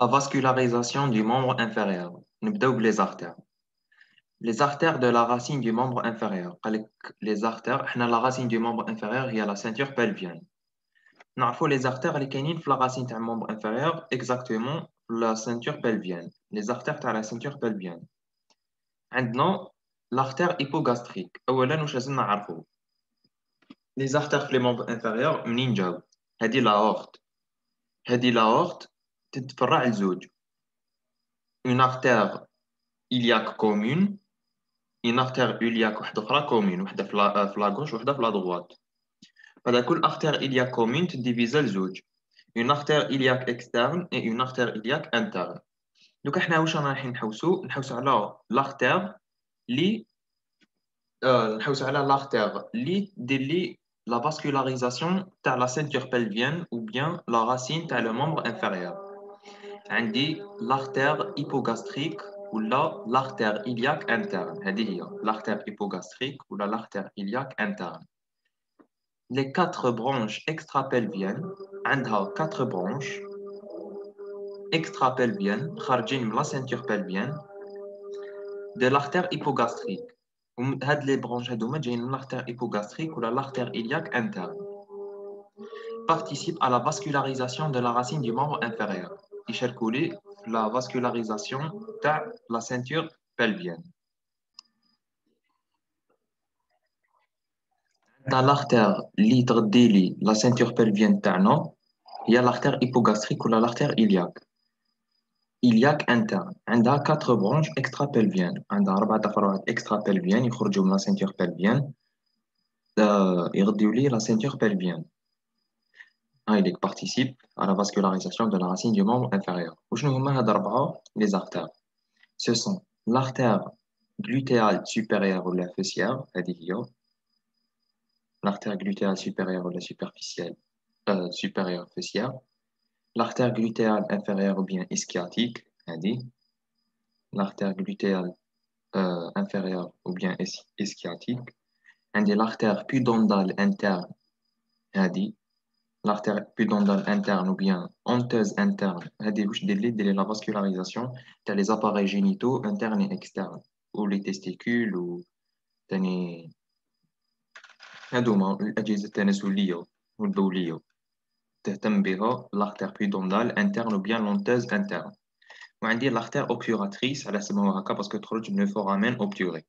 La vascularisation du membre inférieur. نبداو les artères. Les artères de la racine du membre inférieur. Les artères, احنا la racine du membre inférieur هي la ceinture pelvienne. نعرفوا les artères اللي كاينين في la racine تاع membre inférieur exactement la ceinture pelvienne. Les artères تاع la ceinture pelvienne. عندنا l'artère hypogastrique. أولا واش لازم نعرفوا؟ Les artères في les membres inférieurs منين جاو؟ هذه l'aorte. هذه l'aorte تتفرع لزوج. Une artère iliaque commune, une artère iliaque واحدة أخرى commune, واحدة في la gauche وواحدة في la droite. بعد كل artère iliaque commune تديفيزا لزوج. Une artère iliaque externe et une artère iliaque interne. دوك احنا واش رايحين نحوسو على l'artère اللي نحوسو على l'artère اللي دير لي la vascularisation تاع la ceinture pelvienne ou bien la racine تاع le membre inférieur. عندي l'artère hypogastrique ولا l'artère iliaque interne. هذه هي l'artère hypogastrique ولا l'artère iliaque interne. Les quatre branches extrapelviennes عندها quatre branches extrapelviennes خارجين من la ceinture pelvienne de l'artère hypogastrique. هاد les branches هادوما جايين من l'artère hypogastrique ولا l'artère iliaque interne. Participe à la vascularisation de la racine du membre inférieur. يشاركوا لي la vascularisation de la ceinture pelvienne. Dans l'artère اللي تغذي لي la ceinture pelvienne تاعنا هي l'artère hypogastrique ولا l'artère iliaque. Iliaque interne عندها 4 branches extrapelviennes. عندها 4 تفرعات extrapelviennes يخرجوا من la ceinture pelvienne يغذيو لي la ceinture pelvienne. Il participe à la vascularisation de la racine du membre inférieur. وشنو هما هاد 4 les artères? Ce sont l'artère glutéale supérieure ou la fessière, l'artère glutéale supérieure ou la superficielle, supérieure fessière, l'artère glutéale inférieure ou bien ischiatique, l'artère glutéale inférieure ou bien ischiatique, l'artère pudendale interne, l'artère pudendale interne ou bien honteuse interne, c'est la vascularisation des appareils génitaux internes et externes, ou les testicules, ou هادوما الأجهزة التناسلية والبولية تهتم بها l'artère pudendale interne ou bien l'onteuse interne. وعندي l'artère obturatrice على سموها هكا باسكو تخرج من الفورامين obturé.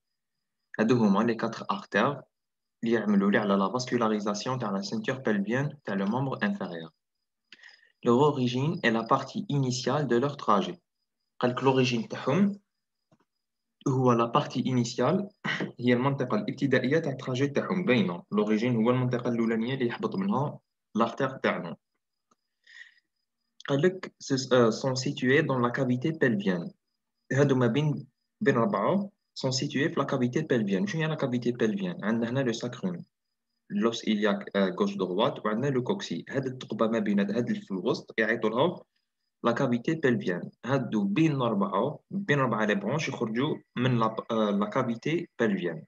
هادو هما les 4 artères اللي يعملوا لي على la vascularisation تاع la ceinture pelvienne تاع le membre inférieur. Leur origine est la partie initiale de leur trajet. قالك l'origine تاعهم هو la partie initiale هي المنطقة الابتدائية تاع التراجي تاعهم باينة. l'origine هو المنطقة الأولانية اللي يحبط منها l'artère تاعنا. قالك sont situés dans la cavité pelvienne. هادو ما بين 4 sont situés في la cavité pelvienne. شنو هي la cavité pelvienne؟ عندنا هنا le sacrum, l'os iliaque gauche droite وعندنا le coccyx. هاد الثقبة ما بين هاد في الوسط يعيطوا لها la cavité pelvienne. هادو بين 4 les branches يخرجوا من la cavité pelvienne.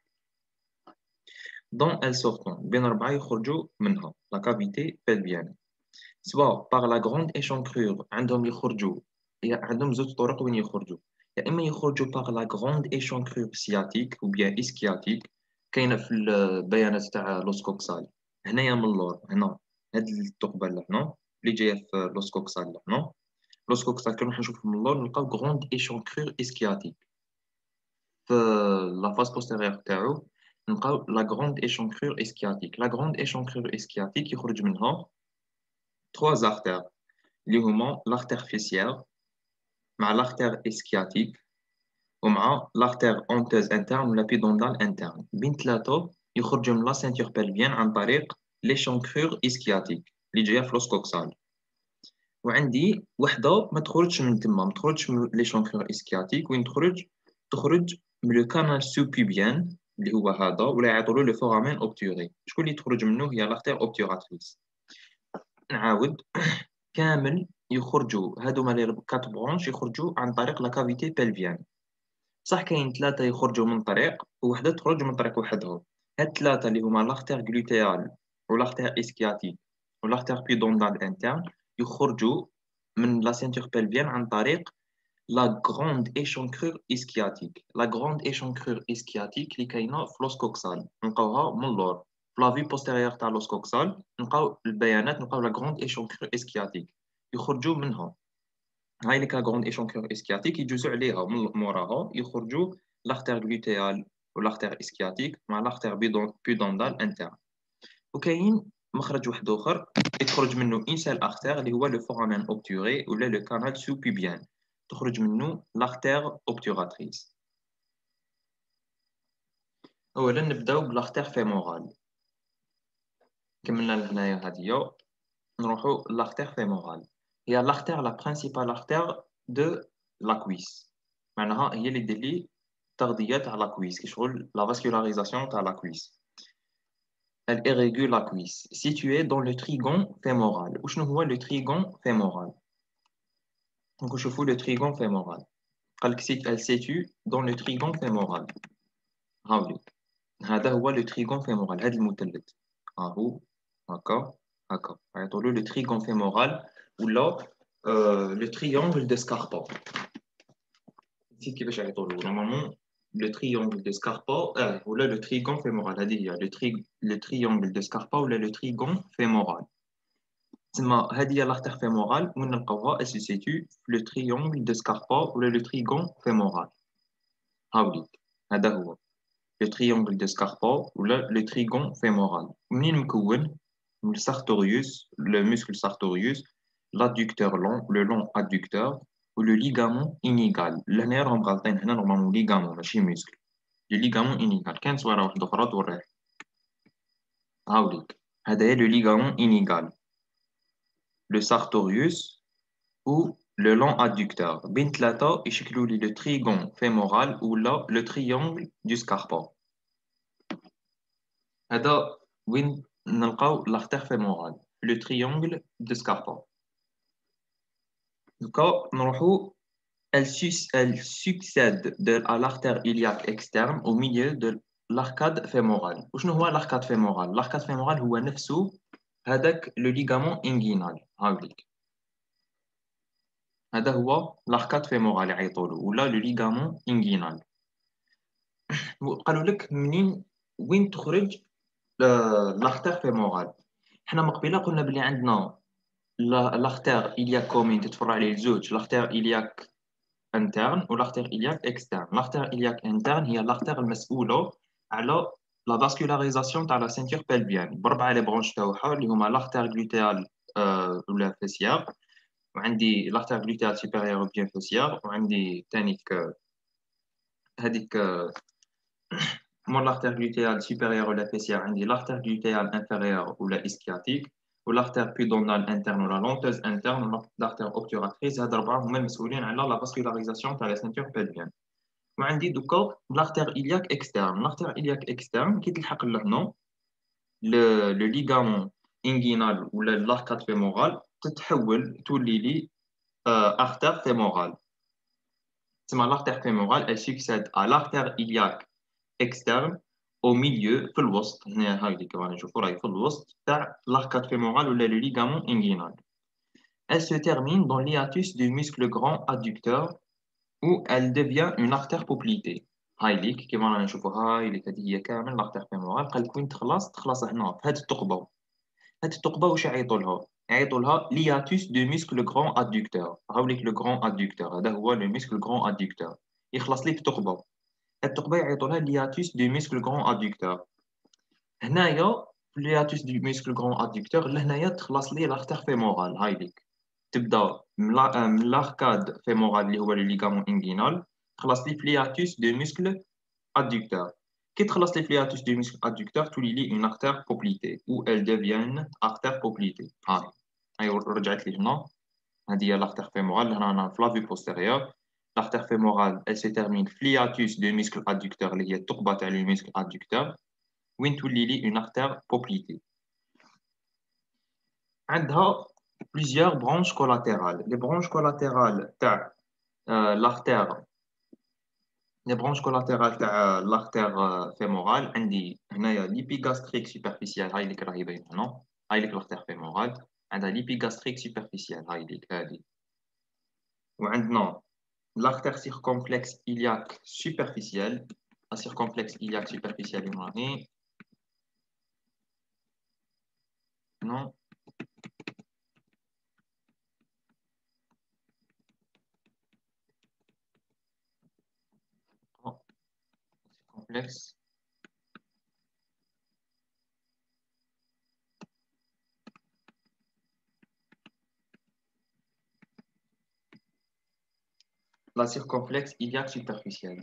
dont elles sortent بين 4 يخرجوا منها la cavité pelvienne. soit par la grande échancrure عندهم يخرجوا عندهم زوج طرق وين يخرجوا. يا إما يخرجوا par la grande échancrure sciatique ou bien ischiatique كاينة في البيانات تاع لوسكوكسال هنايا من اللور هنا هاد الثقبة لهنا اللي جاية في لوسكوكسال لهنا. لوسكوكسال كي نروح نشوفو من اللور نلقاو grande échancrure ischiatique. في la face postérieure تاعو نلقاو la grande échancrure ischiatique. La grande échancrure ischiatique يخرج منها 3 artères اللي هما l'artère fessière مع l'artère ischiatique ومع l'artère honteuse interne ولا pudendale interne. بين 3 يخرجوا من la ceinture pelvienne عن طريق l'échancrure ischiatique اللي جايه في l'oscoxal. وعندي وحده ما تخرجش من تما، ما تخرجش من l'échancrure ischiatique. وين تخرج من لو كانال سوبيبيان اللي هو هذا ولا يعيطوا له لو فورامين اوبتوري. شكون اللي تخرج منه؟ هي l'artère obturatrice. نعاود كامل يخرجوا هادوما لي 4 برونش يخرجوا عن طريق لا كافيتي بلفيان. صح كاين 3 يخرجوا من طريق ووحده تخرج من طريق وحدها. هاد 3 اللي هما l'artère glutéale و l'artère ischiatique و l'artère pudendale interne يخرجوا من la ceinture pelvienne عن طريق la grande échancrure ischiatique. La grande échancrure ischiatique اللي كاينه في l'os coxal نلقاوها من اللور. في la vue postérieure تاع l'os coxal نلقاو البيانات نلقاو la grande échancrure ischiatique يخرجوا منها. هاي لك la grande échancrure ischiatique يجوزوا عليها من موراها يخرجوا l'artère glutéale و l'artère ischiatique مع l'artère pudendale interne. وكاين مخرج واحد اخر يخرج منه ان سيل ارتير اللي هو لو فورامين اوبتوري ولا لو كانال سو بيبيان تخرج منه لارتير اوبتوراتريس. اولا نبداو بلارتير فيمورال. كملنا لهنايا هادية نروحو لارتير فيمورال. هي لارتير لا برينسيبال ارتير دو لا كويس، معناها هي اللي دير لي التغذية تاع لا كويس كي شغل لا فاسكولاريزاسيون تاع لا كويس. Elle irrégule la cuisse, située dans le trigon fémoral. Où est le trigon fémoral? Donc, je fous le trigon fémoral. Elle se situe dans le trigon fémoral. هاولي هذا هو le trigon fémoral. هذا المثلث هاهو هكا هكا عيطوا له le trigon fémoral ولا le triangle de Scarpa. نسيت كيفاش عيطوا له normalement le triangle de Scarpa ou le trigon fémoral. Le triangle de Scarpa ou le trigon fémoral. هذه هي l'artère fémorale وين نلقاوها elle se situe le triangle de Scarpa ou le trigon fémoral. هاوليك هذا هو le triangle de Scarpa ou le trigon fémoral. منين مكون؟ من sartorius, le muscle sartorius, l'adducteur long, le long adducteur ou le ligament inégral. لهنا راهم غالطين هنا نورمالمون ligament ماشي muscle. Le ligament inégral كاين صوره واحده اخرى توريه. هاوليك هذا هي le ligament inégral. Le sartorius ou le long adducteur. بين ثلاثة يشكلوا لي le trigon fémoral ou le triangle du Scarpa. هذا وين نلقاو l'artère fémorale, le triangle de Scarpa. دوكا نروحو elle succède à l'artère iliaque externe au milieu de l'arcade fémorale. وشنو هو l'arcade fémorale? L'arcade fémorale هو نفسه هذاك le ligament inguinal. هاوليك هذا هو l'arcade fémorale يعيطوا له ولا لو ليغامون انغينال. قالوا لك منين وين تخرج l'artère fémorale. حنا مقبله قلنا بلي عندنا l'artère iliaque commune تتفرع عليه زوج l'artère iliaque interne و l'artère iliaque externe. l'artère iliaque interne هي l'artère المسؤوله على la vascularisation تاع la ceinture pelvienne بربعه لي برونش تاعها اللي هما l'artère glutéale ولا fessière وعندي l'artère glutéale supérieure ou bien fessière وعندي تانيك هذيك مور l'artère glutéale supérieure ولا fessière عندي l'artère glutéale inférieure ولا ischiatique والartère pudendale interne ولا lenteuse interne l'artère obturatrice. هاد الأربعة هما المسؤولين على la vascularisation تاع la ceinture pelvienne. وعندي دوكا l'artère iliaque externe. l'artère iliaque externe كي تلحق لهنا le ligament inguinal ولا l'arcade fémorale تتحول تولي لي artère fémorale. L'artère fémorale elle succède à l'artère iliaque externe au milieu في الوسط. هنا هاي اللي كمان نشوفوا راهي في الوسط تاع l'arcade fémorale ولا le ligament inguinal. Elle se termine dans l'hiatus du muscle grand adducteur où elle devient une artère poplitée. هاي ليك كما رانا نشوفوا هاي اللي هذه هي كامل l'artère fémorale. قال لك وين تخلص هنا في هذه الثقبه. هذه الثقبه واش يعيطوا لها؟ يعيطوا لها l'hiatus du muscle grand adducteur. هاوليك le grand adducteur هذا هو le muscle grand adducteur يخلص لي في ثقبه. الثقبه يعيطوا لها l'hiatus du muscle grand adducteur. هنايا l'hiatus du muscle grand adducteur لهنايا تخلص لي l'artère fémorale. هاي ليك تبدا من l'arcade fémorale اللي هو le ligament inguinal تخلص لي في l'hiatus du muscle adducteur. كي تخلص لي في l'hiatus du muscle adducteur تولي لي une artère poplitée ou elle devient artère poplitée. هاي رجعت لي هنا هذه هي l'artère fémorale. هنا أنا في la vue postérieure l'artère fémorale elle se termine في l'hiatus du muscle adducteur اللي هي الثقبة تاع le muscle adducteur وين تولي لي une artère poplitée. عندها plusieurs branches collatérales. Les branches collatérales تاع l'artère les branches collatérales تاع l'artère fémorale عندي هنايا l'épigastrique superficielle. هاي اللي راهي باينه هنا. هاي اللي l'artère fémorale عندها l'épigastrique superficielle. هاي اللي هذه وعندنا l'artère circonflexe iliaque superficielle. La circonflexe iliaque superficielle, non. Oh, circonflexe. La circonflexe iliaque superficielle.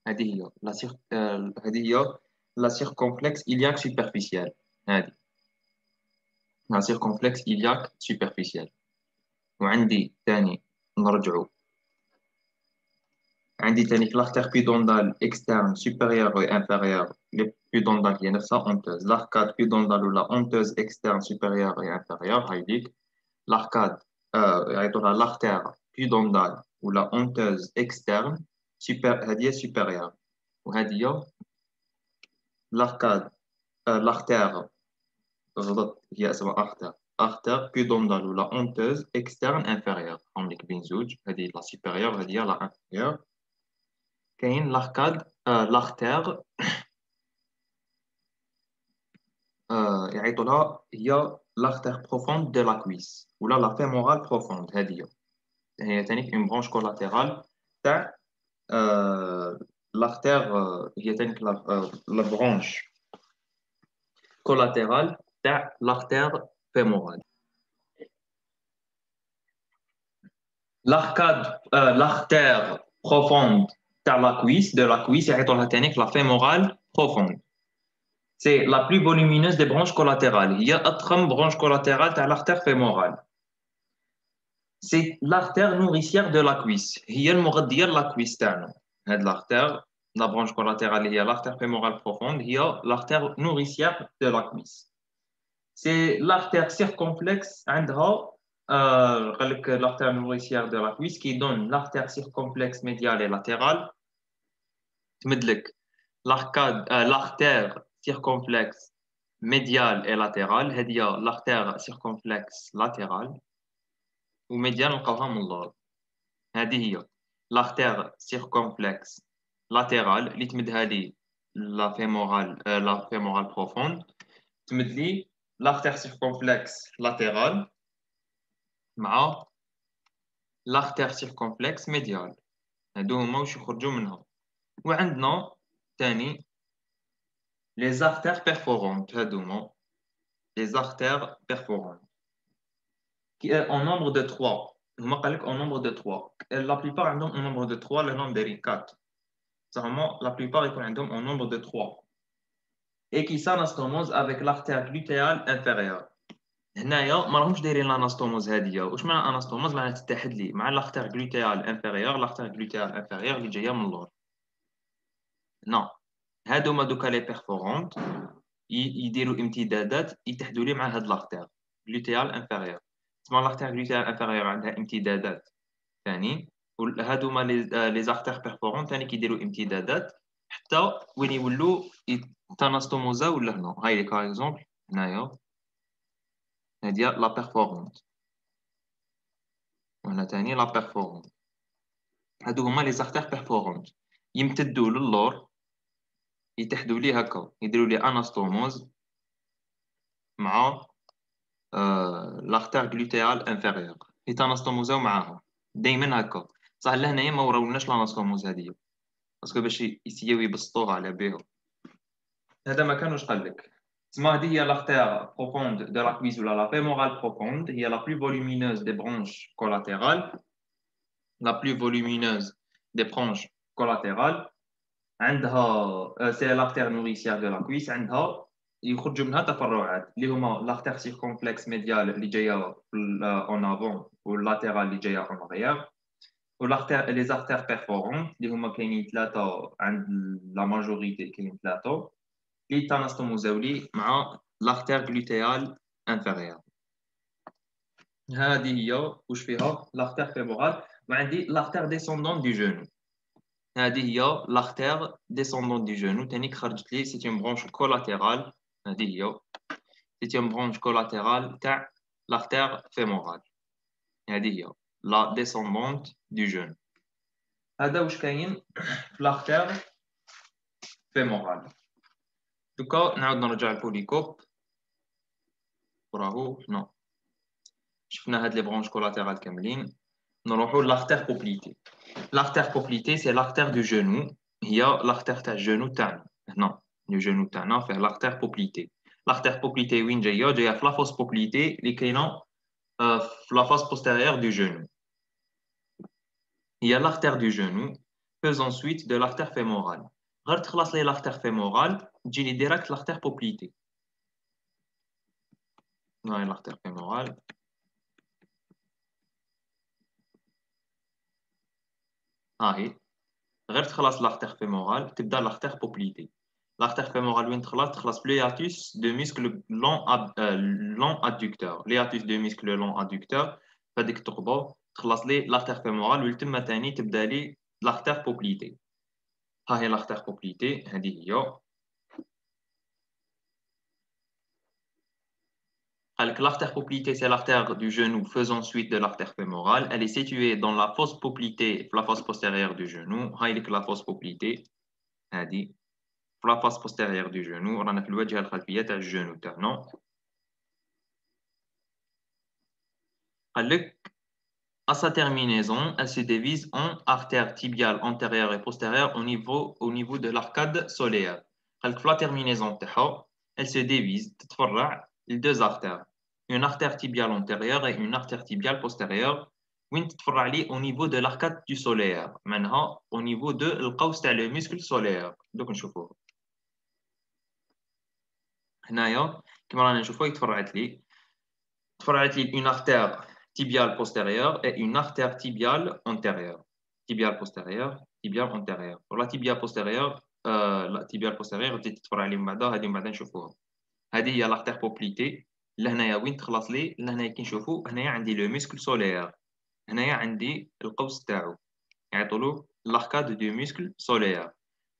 هذه هي la circonflexe iliaque superficielle. هذه la circonflexe iliaque superficielle. وعندي ثاني نرجعوا عندي ثاني في l'artère pudendale externe supérieure et inférieure. Les pudendales هي نفسها honteuse. L'arcade pudendale ou la honteuse externe supérieure et inférieure هايديك. L'arcade يعيطولها l'artère pudendale ou la honteuse externe هذه supérieure. وهذه l'arcade l'artère غلط هي اسمها artère pudendale ou la honteuse externe inférieure. عندك بين زوج هذه la supérieure هذه la inférieure. كاين l'arcade l'artère يعيطولها هي l'artère profonde de la cuisse ولا la fémorale profonde. هي تانيك une branche collatérale تاع l'artère هي تانيك la branche collatérale تاع l'artère fémorale. l'artère profonde de la cuisse يعيطولها تانيك la fémorale profonde. C'est la plus volumineuse des branches collatérales. Il y a une branche collatérale de l'artère fémorale. C'est l'artère nourricière de la cuisse. Il y a la cuisse. L'artère, la branche collatérale, il y a l'artère fémorale profonde. Il y a l'artère nourricière de la cuisse. C'est l'artère circonflexe, l'artère nourricière de la cuisse qui donne l'artère circonflexe médiale et latérale. L'artère circonflexe médiale et latérale هذه l'artère circonflexe latérale وميديال نلقاوها من اللور. هذه هي l'artère circonflexe latérale اللي تمدها لي la fémorale profonde تمد لي l'artère circonflexe latérale مع l'artère circonflexe médiale. هادو هما واش يخرجوا منها. وعندنا ثاني les artères perforantes. Les artères perforantes qui est en nombre de 3. En nombre de 3. La plupart ont en nombre de 3, le nombre de 4. La plupart ont en nombre de 3. Et qui s'anastomose avec l'artère glutéale inférieure. هنايا ما راهمش دايرين l'anastomose هذه. واش معنى anastomose؟ معناها تتحد لي مع l'artère glutéale inférieure. l'artère glutéale inférieure اللي جايه من اللور. Non. هادو دوكا لي بيرفورونت يديروا امتدادات يتحدوا لي مع هاد l'artère glutéale inférieure. تسمى l'artère glutéale inférieure عندها امتدادات ثاني وهادوما لي زارتير بيرفورون ثاني كيديروا امتدادات حتى وين يولوا تاناستوموزاو لهنا. هاي لي كار اكزومبل هنايا هادي لا بيرفورونت وهنا ثاني لا بيرفورونت. هادو هما لي زارتير بيرفورونت يمتدوا للور يتحدوا لي هكا يديروا لي اناستوموز مع l'artère glutéale inférieure يتاناستوموزاو معاها دائما هكا. صح لهنايا ما وراولناش لاناستوموز هذه باسكو باش يسيو يبسطوها على بهم. هذا ما كانوش قال لك. تسمى هذه هي l'artère profonde de la cuisse ولا la fémorale profonde. هي la plus volumineuse des branches collatérales. La plus volumineuse des branches collatérales. عندها c'est l'artère nourricière de la cuisse. عندها يخرجوا منها تفرعات اللي هما l'artère circonflexe médiale اللي جايه en avant واللاتérال اللي جايه en arrière. والارتير لي زارتير بيرفورون اللي هما كاينين ثلاثه عند لا ماجوريتي كاينين ثلاثه اللي تاناستوموزاو لي مع l'artère glutéale inférieure. هذه هي واش فيها l'artère fémorale. وعندي l'artère descendante du genou. هذه هي l'artère descendante du genou. تاني خرجت لي c'est une branche collatérale. هذه هي c'est une branche collatérale تاع l'artère fémorale. هذه هي la descendante du genou. هذا واش كاين في l'artère fémorale. دوكا نعاود نرجع البوليكوب. راهو حنا شفنا هاد لي برونش كولاتيرال كاملين. نروحو l'artère poplitée. L'artère poplitée c'est l'artère du genou. هي l'artère تاع الجنو تاعنا هنا. الجنو تاعنا فيه l'artère poplitée. L'artère poplitée وين جايه؟ جايه في la fosse poplitée اللي كاينه في la face postérieure du genou. Il y a l'artère du genou faisant suite de l'artère fémorale. غير تخلص لي l'artère fémorale تجيني direct l'artère poplitée. هاي l'artère fémorale. هاهي غير تخلص l'artère fémorale تبدا l'artère poplitée. L'artère fémorale وين تخلص في l'hiatus de muscle long adducteur. L'hiatus de muscle long adducteur فهاديك الثقبه تخلص لي l'artère fémorale والتما ثاني تبدا لي l'artère poplitée. ها هي l'artère poplitée هذه هي. قالك l'artère poplitée c'est l'artère du genou faisant suite de l'artère fémorale. Elle est située dans la fosse poplitée, la fosse postérieure du genou. هاي لك la fosse poplitée هذه في la face postérieure du genou. رانا في الواجهة الخلفية تاع الجنو تاعنا. قالك à sa terminaison, elle se divise en artère tibiale antérieure et postérieure au niveau de l'arcade solaire. قالك في la terminaison تاعها elle se divise تتفرع لدوز artères. Une artère tibiale antérieure et une artère tibiale postérieure وين تتفرع لي au niveau de l'arcade du solaire. معناها au niveau de القوس تاع le muscle solaire. دوك نشوفوه. هنايا كما رانا نشوفوا تفرعت لي une artère tibiale postérieure et une artère tibiale antérieure. Tibiale postérieure, tibiale antérieure. Pour la tibiale postérieure بديت تتفرع لي من بعدها هذه من بعد نشوفوها. هذه هي l'artère poplitée. لهنايا وين تخلص لي؟ لهنايا كي نشوفوا هنايا عندي لو muscle solaire. هنايا عندي القوس تاعو يعيطوا له l'arcade du muscle solaire.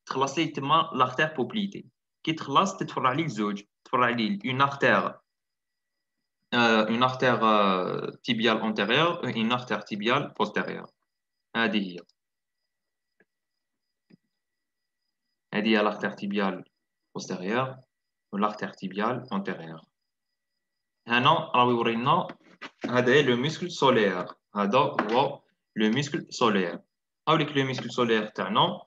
تخلص لي تما l'artère poplitée. كي تخلص تتفرع لي لزوج. تفرع لي une artère tibiale antérieure et une artère tibiale postérieure. هذه هي l'artère tibiale postérieure و l'artère tibiale antérieure. هنا راهو يورينا هذا le muscle solaire. هذا هو le muscle solaire. هاوليك le muscle solaire تاعنا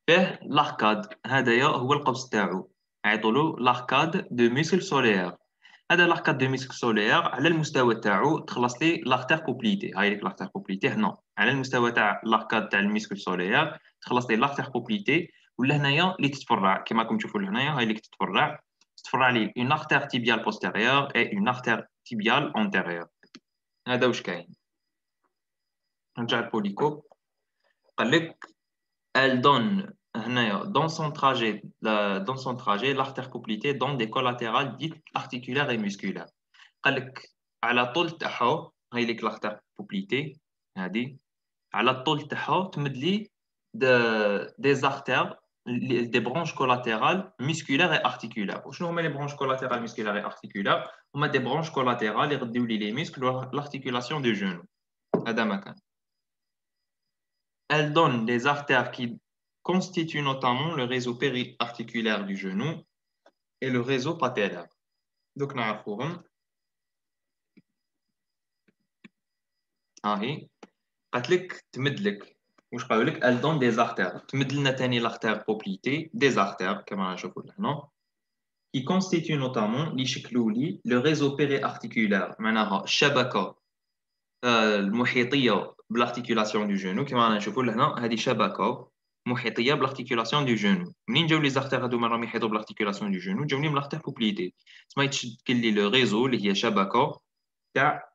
فيه l'arcade. هذايا هو القوس تاعو يعيطوا له l'arcade de muscle solaire. هذا l'arcade de muscle solaire على المستوى تاعو تخلص لي l'artère poplitée. هاي لك l'artère poplitée هنا على المستوى تاع l'arcade تاع الميسكل solaire تخلص لي l'artère poplitée. ولا هنايا اللي تتفرع كما راكم تشوفوا هنايا هاي اللي تتفرع لي une artère tibiale postérieure et une artère tibiale antérieure. هذا واش كاين. نرجع البوليكوب. قال لك elle donne هنايا dans son trajet l'artère poplitée donne des collatérales dites articulaires et musculaires. قال لك على الطول تاعها هاي لك l'artère poplitée هذه على الطول تاعها تمد لي des artères des branches collatérales musculaires et articulaires. وشنو هما les branches collatérales musculaires et articulaires؟ هما des branches collatérales يغديو لي les muscles l'articulation du genou. هذا ما كان. Elle donne des artères qui constituent notamment le réseau périarticulaire du genou et le réseau patellaire. Donc, نعرفوهم. هاهي قالت لك تمد لك واش قالوا لك elle donne des artères. تمد لنا ثاني l'artère poplitée des artères كما نشوفوا هنا qui constituent notamment اللي يشكلوا لي le réseau périarticulaire معناها الشبكه المحيطيه بالارتيكولاسيون دو جونو. كما رانا نشوفوا لهنا هذه شبكه محيطيه بالارتيكولاسيون دو جونو. منين جاو لي زارتير هذوما راهم يحيطوا بالارتيكولاسيون دو جونو؟ جاو لي من l'artère poplitée. تسمى يتشكل لي لو ريزو اللي هي شبكه تاع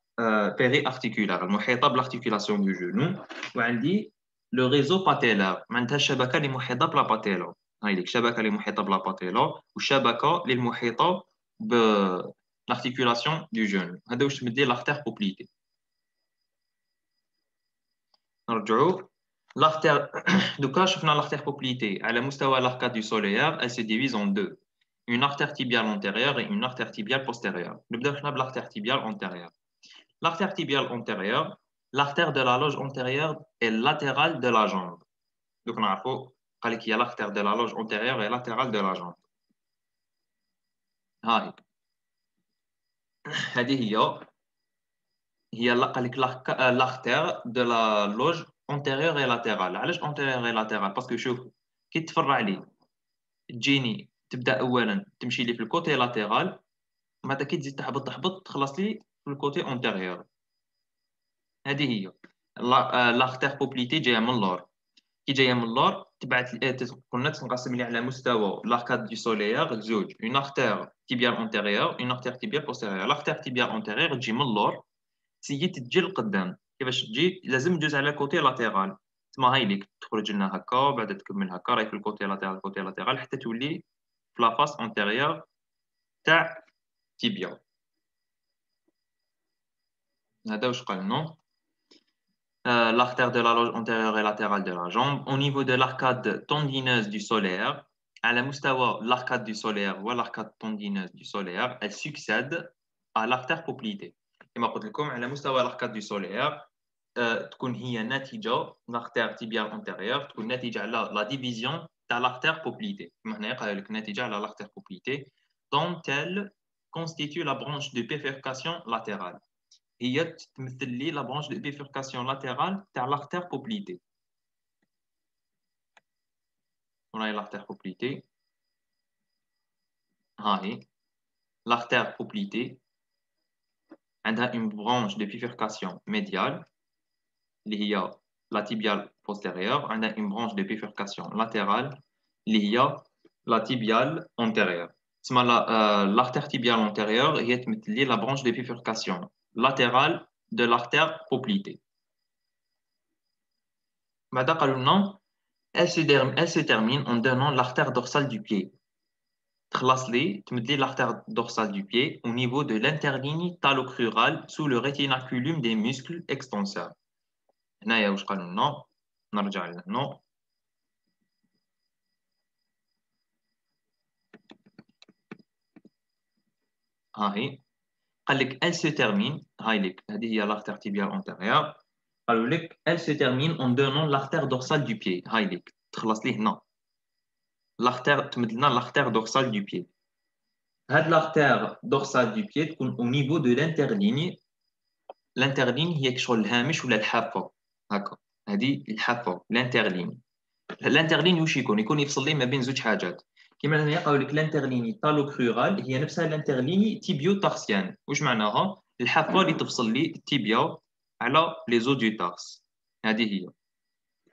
بيري ارتيكولار المحيطه بالارتيكولاسيون دو جونو. وعندي لو ريزو باتيلار معناتها الشبكه اللي محيطه بلا باتيلا. هاي ليك الشبكه اللي محيطه بلا باتيلا والشبكه اللي محيطه بالارتيكولاسيون دو جونو. هذا واش تمد لي l'artère poplitée. نرجعوا l'artère, donc là, je l'artère poplitée. À la moustawa l'arcade du solaire, elle se divise en deux. Une artère tibiale antérieure et une artère tibiale postérieure. Nous avons l'artère tibiale antérieure. L'artère tibiale antérieure, l'artère de la loge antérieure est latérale de la jambe. Donc, on a qu'il y a l'artère de la loge antérieure et latérale de la jambe. هاي هذه هي l'artère de la loge antérieure et latérale. علاش antérieure et latérale؟ parce que شوف كي تفرع لي تجيني تبدا اولا تمشي لي في الكوتي لاترال، بعد كي تزيد تهبط تهبط تخلص لي في الكوتي انتيريور. هذه هي l'artère poplitée جايه من اللور. كي جايه من اللور تبعت قلنا تنقسم لي على مستوى l'arcade du solaire زوج، une artère tibiale antérieure une artère tibiale postérieure. l'artère tibiale antérieure تجي من اللور تيجي تجي لقدام. كيفاش تجي؟ لازم تجوز على كوتي لاترال، تما هاي ليك تخرج لنا هكا وبعد تكمل هكا راهي في الكوتي لاترال كوتي لاترال حتى تولي في لا فاس انتيريور تاع tibia. هذا واش قال نو؟ l'artère de la loge antérieure et latérale de la jambe au niveau de l'arcade tendineuse du solaire. À la مستوى l'arcade du solaire ou l'arcade tendineuse du solaire, elle succède à l'artère poplitée. كما قلت لكم على مستوى l'arcade du solaire تكون هي ناتجة l'artère tibiale antérieure، تكون ناتجة على la division تاع l'artère poplitée. كما هنا قال لك ناتجة على l'artère poplitée dont elle constitue la branche de bifurcation latérale. هي تمثل لي لا برانش دو بيفوركاسيون لاترال تاع l'artère poplitée. وراهي l'artère poplitée هاهي l'artère poplitée عندها une branche de bifurcation médiale اللي هي la tibiale postérieure، عندها une branche de bifurcation latérale اللي هي la tibiale antérieure. تسمى l'artère tibiale antérieure هي تمثل لي la branche de bifurcation latérale de l'artère poplitée. بعد قالوا لنا elle se termine en donnant l'artère dorsale du pied. تخلص لي تمد لي l'artère dorsale du pied au niveau de l'interligne talocrurale sous le rétinaculum des muscles extenseurs. هنايا واش قالوا لنا؟ نرجع لهنا. هاهي قال لك elle se termine، هاي لك هذه هي l'artère tibiale antérieure. قالوا لك elle se termine en donnant l'artère dorsale du pied. هاي لك تخلص لي هنا l'artère تمد لنا l'artère dorsale du pied. هاد l'artère dorsale du pied تكون au niveau de l'interligne. l'interligne هي كشغل الهامش ولا الحافة هكا، هذه الحافة l'interligne. l'interligne واش يكون يفصل لي ما بين زوج حاجات. كيما هنا يقول لك l'interligne talocrurale هي نفسها l'interligne tibio tarsienne. واش معناها؟ الحافة اللي تفصل لي التيبيا على لي زو دو تارس. هذه هي.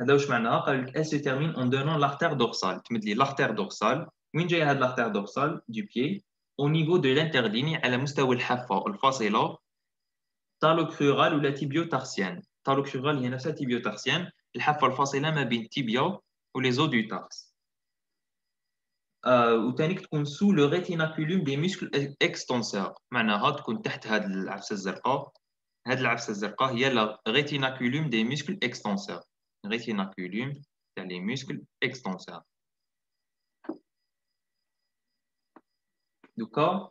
هذا واش معناها؟ قال لك elle se termine en donnant l'artère dorsale. تمد لي l'artère dorsale. وين جايه هاد l'artère dorsale du pied؟ au niveau de l'interligne على مستوى الحافة الفاصلة talocrurale ولا tibio-tarsienne. talocrurale هي نفسها tibio-tarsienne، الحافة الفاصلة ما بين التيبيا ولي زو دو تارس. وثاني تكون sous le rétinaculum des muscles extenseurs. معناها تكون تحت هاد العفسة الزرقاء. هاد العفسة الزرقاء هي le rétinaculum des muscles extenseurs. rétinaculum تاع les muscles extenseurs. دوكا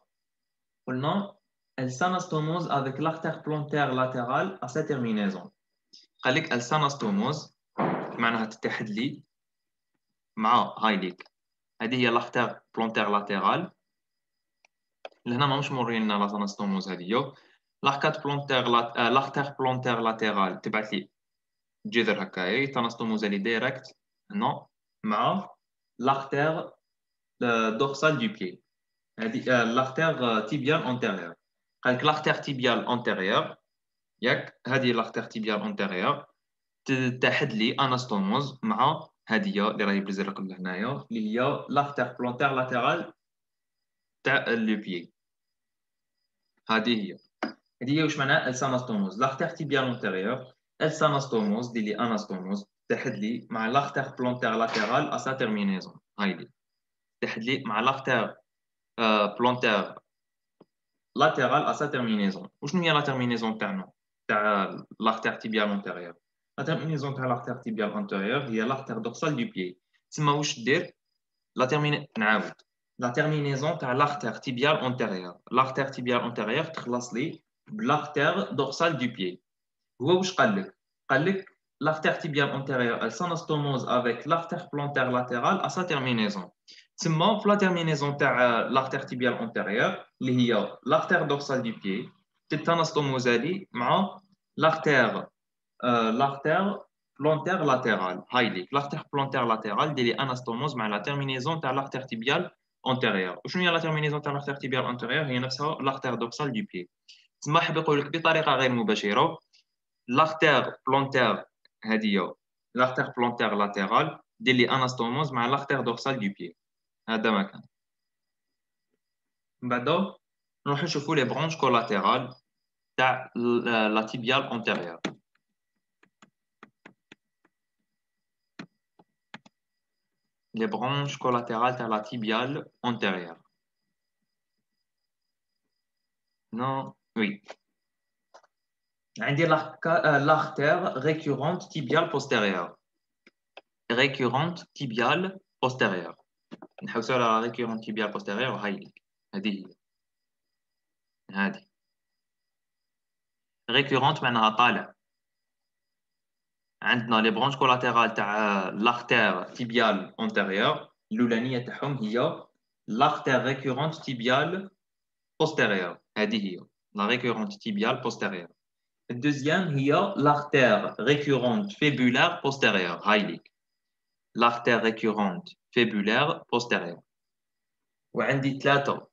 قلنا elle s'anastomose avec l'artère plantaire latérale à sa terminaison. قال لك elle s'anastomose معناها تتحد لي مع هاي ليك. هذه هي l'artère plantaire latérale. لهنا ماهوش مورين لنا لا ساناستوموز هذه. l'arcade plantaire l'artère plantaire latérale تبعث لي جذر هكايا تاناستوموز لي ديريكت هنا مع l'artère dorsale du pied. هذه l'artère tibiale antérieure. قال لك l'artère tibiale antérieure ياك هذه l'artère tibiale antérieure تتحد لي اناستوموز مع هذه اللي راهي بالزرق لهنايا اللي هي l'artère plantaire latérale تاع لو بيي. هذه هي واش معناها الساناستوموز؟ l'artère tibiale antérieure الساناستوموز دير لي اناستوموز تتحد لي مع l'artère plantaire latérale à sa terminaison. هاي لي تتحد لي مع l'artère plantaire latérale à sa terminaison. وشنو هي لا terminaison تاعنا تاع l'artère tibiale antérieure؟ La terminaison de l'artère tibiale antérieure هي l'artère dorsale du pied. تسمى واش دير نعاود. La terminaison de l'artère tibiale antérieure. L'artère tibiale antérieure تخلص لي l'artère dorsale du pied. هو واش قال لك؟ قال لك l'artère tibiale antérieure elle s'anastomose avec l'artère plantaire latérale à sa terminaison. تسمى في la terminaison تاع l'artère tibiale antérieure اللي هي l'artère dorsale du pied تتناسtomose لي مع l'artère l'artère plantaire latérale. هاي l'artère plantaire latérale ديري انستوموز مع la terminaison تاع l'artère tibiale antérieure. وشنو هي la terminaison تاع l'artère tibiale antérieure؟ هي نفسها l'artère dorsale du pied. تسمى حاب يقول لك بطريقه غير مباشره l'artère plantaire هذه l'artère plantaire latérale دير لي انستوموز مع l'artère dorsale du pied. هذا ما كان. من بعد نروح نشوفوا لي برونش كولاتérales تاع la tibiale antérieure. Les branches collatérales de la tibiale antérieure. Non, oui. عندي l'artère récurrente tibiale postérieure. Récurrente tibiale postérieure. نحوسوا على la récurrente tibiale postérieure هاي هذه هذه. Récurrente معناها طالع. عندنا les branches collatérales تاع l'artère tibiale antérieure. الأولانية تاعهم هي l'artère récurrente tibiale postérieure. هذه هي la récurrente tibiale postérieure. Le deuxième, il y a l'artère récurrente fibulaire postérieure. L'artère récurrente fibulaire postérieure. وعندي ثلاثة.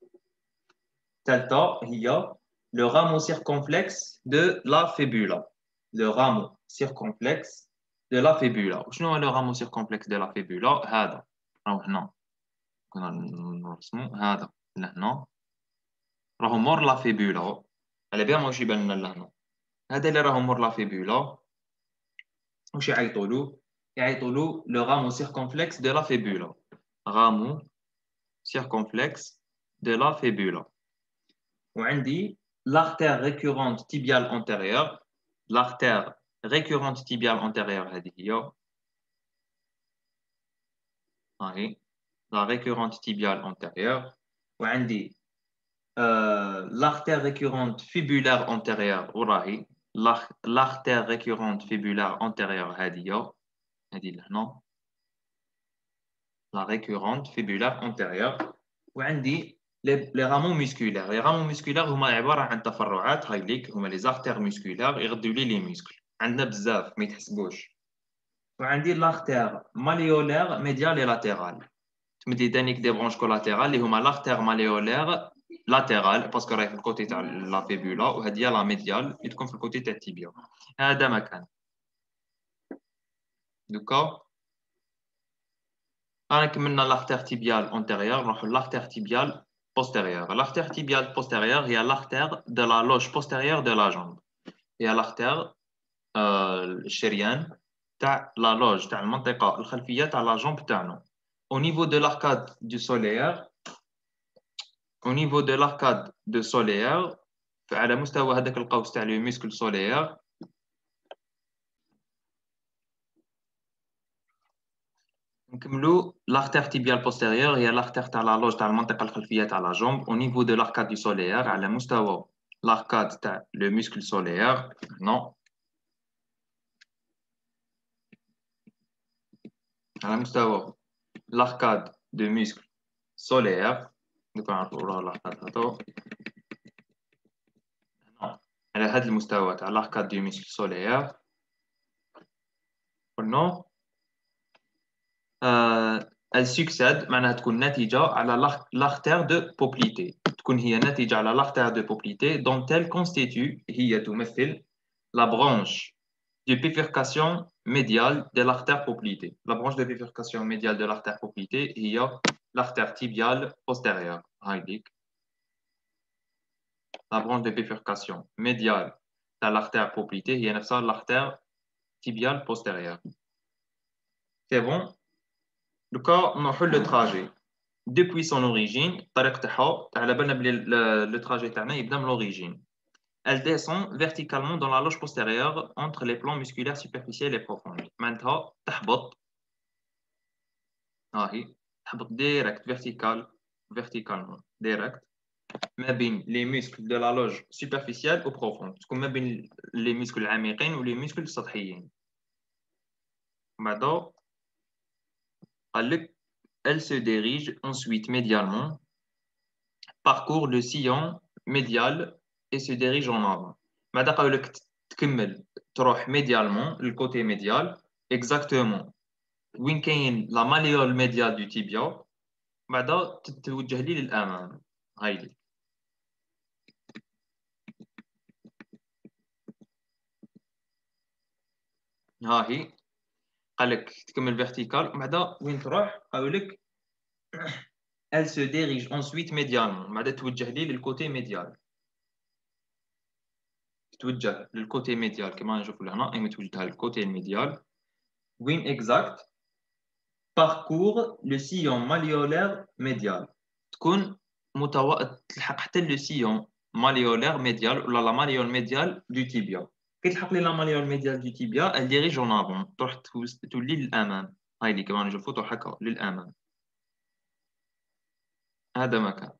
ثالثة هي le rameau circonflexe de la fibula. Le rameau circonflexe de la fibula. شنو هو le rameau circonflexe de la fibula؟ هذا. راهو هنا. كنا نرسمو هذا لهنا. راهو مور لا فيبولا. على بها ماشي يبان لنا لهنا. هذا اللي راهو مور لا فيبولا. واش يعيطوا له؟ يعيطوا له لو رامو سيركونفلكس دو لا فيبولا. رامو سيركونفلكس دو لا فيبولا. وعندي l'artère récurrente tibiale antérieure. l'artère récurrente tibiale antérieure هذه هي. هاي la récurrente tibiale antérieure. وعندي l'artère récurrente fibulaire antérieure وراهي l'artère récurrente fibulaire antérieure هذه هذه لهنا la récurrente fibulaire antérieure. وعندي les rameaux musculaires. Les rameaux musculaires هما عبارة عن تفرعات هاي ليك هما les artères musculaires يغذوا لي les muscles. عندنا بزاف ما يتحسبوش. وعندي l'artère malléolaire médiale et latérale. تمدي دانيك دي برونش كولاتيرال اللي هما l'artère malléolaire latérale باسكو راهي في الكوتي تاع لا فيبولا وهذه لا ميديال اللي تكون في الكوتي تاع التيبيا. هذا مكان. دوكا أنا كملنا l'artère tibiale antérieure نروحو l'artère tibiale postérieure. L'artère tibiale postérieure هي l'artère de la loge postérieure de la jambe. هي l'artère الشريان تاع la loge تاع المنطقة الخلفية تاع la jambe تاعنا. Au niveau de l'arcade du solaire au niveau de l'arcade de solaire على مستوى هذاك القوس تاع le muscle solaire نكملوا l'artère tibiale postérieure هي l'artère تاع la loge تاع المنطقة الخلفية تاع la jambe au niveau de l'arcade du solaire على مستوى l'arcade تاع le muscle solaire. Non. على مستوى l'arcade de muscle solaire. نعرفوا l'arcade هذا. على هذا المستوى تاع l'arcade du muscle solaire. Non. Elle succède معناها تكون ناتجة على l'artère de Poplité. تكون هي ناتجة على l'artère de Poplité dont elle constitue هي تمثل la branche de bifurcation médiale de l'artère Poplité. La branche de bifurcation médiale de l'artère Poplité هي l'artère tibiale postérieure. هايديك. La branche de bifurcation médiale de l'artère Poplité هي نفسها l'artère tibiale postérieure. C'est bon? Le cas, on a le trajet. Depuis son origine, le trajet est de l'origine. elle descend verticalement dans la loge postérieure entre les plans musculaires superficiels et profonds. Maintenant, تهبط هاهي تهبط direct verticalement direct ما بين les muscles de la loge superficielle ou profonde. تكون ما بين les muscles العميقين و les muscles السطحيين. بعدا قال لك elle se dirige ensuite médialement, parcourt le sillon médial et se dirige en avant. بعدا قال لك تكمل تروح médialement le côté médial exactement وين كاين la malléole médiale du tibia بعدا تتوجه لي للامام هاي لي. ها هي قال لك تكمل فيرتيكال بعدا وين تروح قالوا لك elle se dirige ensuite médialement بعدا توجه لي للكوتي ميديال توجه للكوتي ميديال كما نشوفوا هنا اي توجهها للكوتي الميديال وين اكزاكت parcourt le sillon malléolaire médial تكون تلحق حتى le sillon malléolaire médial ولا la malléole médiale du tibia كي تلحق لي la malléole médiale du tibia elle dirige en avant تروح تولي للامام هاي اللي كما نشوفوا تروح هكا للامام هذا مكان.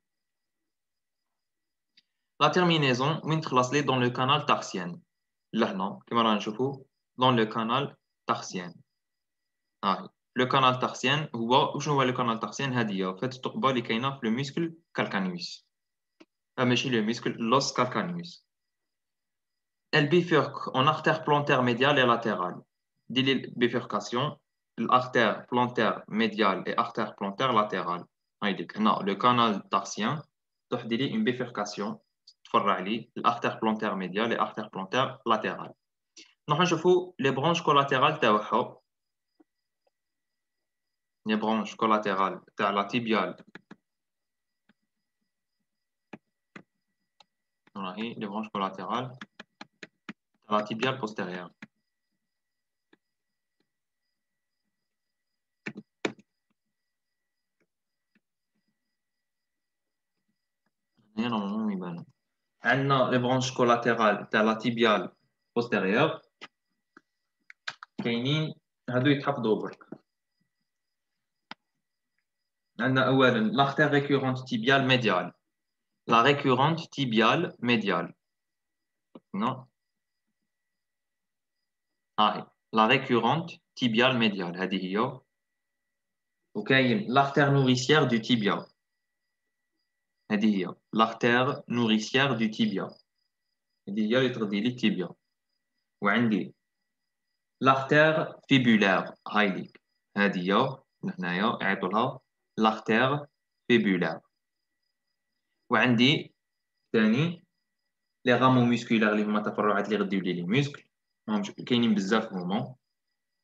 La terminaison وين تخلص لي dans le canal tarsien لهنا كما رانا نشوفوا dans le canal tarsien هاي le canal tarsien هو وشنو هو le canal tarsien هذه هي فهاد الثقبه اللي كاينه في le muscle calcaneus ماشي le muscle l'os calcaneus. Elle bifurque en artère plantaire médiale et latérale. Dès les bifurcations, l'artère plantaire médiale et artère plantaire latérale. Non, le canal tarsien, tu as une bifurcation, l'artère plantaire médiale et l'artère plantaire latérale. Nous avons les branches collatérales, les branches collatérales, la tibiale. Les branches collatérales, la tibiale postérieure. Normalement يبان عندنا les branches collatérales تاع la tibiale postérieure كاينين هادو يتحفظوا برك عندنا اولا l'artère récurrente tibiale médiale la récurrente tibiale médiale non la récurrente tibiale médiale هذه هي وكاين l'artère nourricière du tibia هذه هي l'artère nourricière du tibia هذه هي اللي تغذي لي التيبيا وعندي l'artère fibulaire هايليك هذه هي هنايا عيطوا لها l'artère fibulaire وعندي ثاني لي رامو musculaires اللي هما تفرعات اللي غديو لي muscles كاينين بزاف هما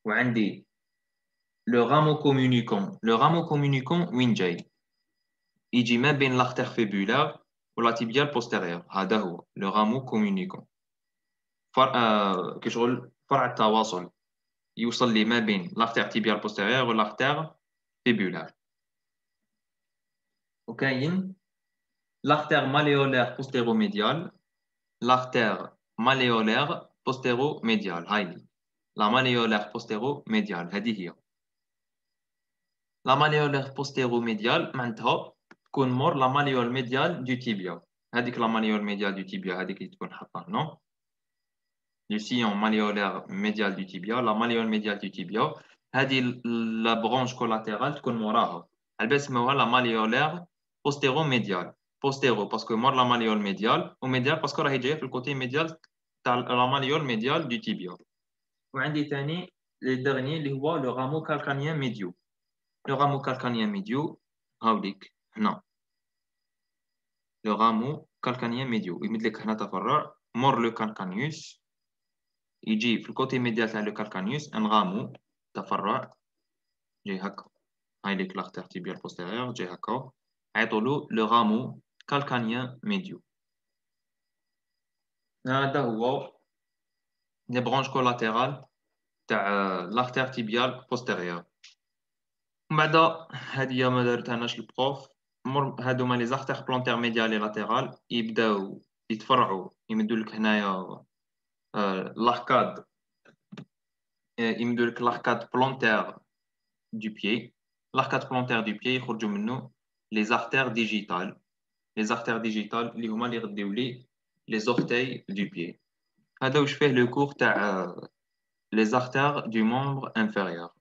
وعندي le rameau communicant وين جاي يجي ما بين l'artère fibulaire ولا tibiale postérieure هذا هو le rameau communicant كشغل فرع التواصل يوصل لي ما بين l'artère tibiale postérieure و l'artère fibulaire وكاين l'artère malléolaire postéromédiale l'artère malléolaire postéromédiale هاي la malléolaire postéromédiale هذه هي la malléolaire postéromédiale معناتها تكون مور la malléole médiale du tibia هذيك la malléole médiale du tibia هذيك اللي تكون حاطه هنا le sillon malléolaire médial du tibia la malléole médiale du tibia هذه la branche collatérale تكون موراها البس سموها la malléolaire postéromédiale postéro parce que mort la malléole médiale ou médial parce que راهي جايه في الكوتي médial تاع la malléole médiale du tibia وعندي ثاني le dernier اللي هو le rameau calcanien médio le rameau calcanien médio هاوليك هنا le rameau calcanien médio يمد لك هنا تفرع مور لو calcaneus يجي في الكوتي ميديال تاع لو calcaneus ان رامو تفرع جاي هكا هاي ليك l'artère tibiale postérieure جاي هكا عيطوا له le rameau calcanien médio هذا هو les branches collatérales تاع l'artère tibiale postérieure ومن بعد هذه ما دارتهاناش البروف هادوما لي زارتير بلونتير ميديال اي لاتيرال يبداو يتفرعوا يمدوا لك هنايا l'arcade يمدوا لك l'arcade plantaire du pied. L'arcade plantaire du pied يخرجوا منه les artères digitales. Les artères digitales اللي هما اللي يغديو لي les orteils du pied. هذا واش فيه le cours تاع les artères du membre inférieur.